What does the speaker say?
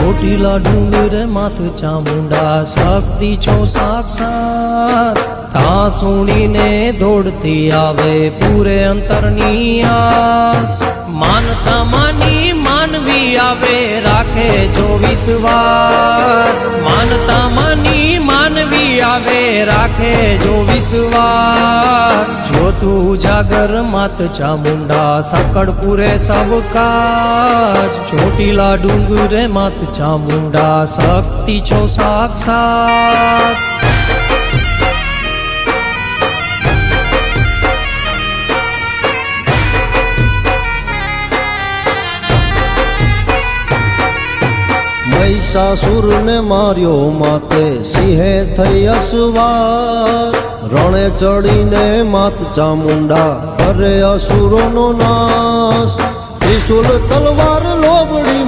ચોટીલા ડુંગર માથ ચામુંડા શક્તિ છો સાક્ષાત તા સુણીને દોડતી આવે પૂરે અંતરની આસ માનતા માની માનવી આવે રાખે જો વિશ્વાસ માનતા માની માનવી આવે રાખે જો વિશ્વાસ જો તું જાગર માત ચામુંડા સાકડપુરે સબ કાજ ચોટીલા ડુંગરે માત ચામુંડા શક્તિ છો સાક્ષાત મહિષાસુર ને માર્યો માતે સિંહે થઈ અસવાર રણે ચડીને માત ચામુંડા કરે અસુરોનો નાશ ત્રિશુલ તલવાર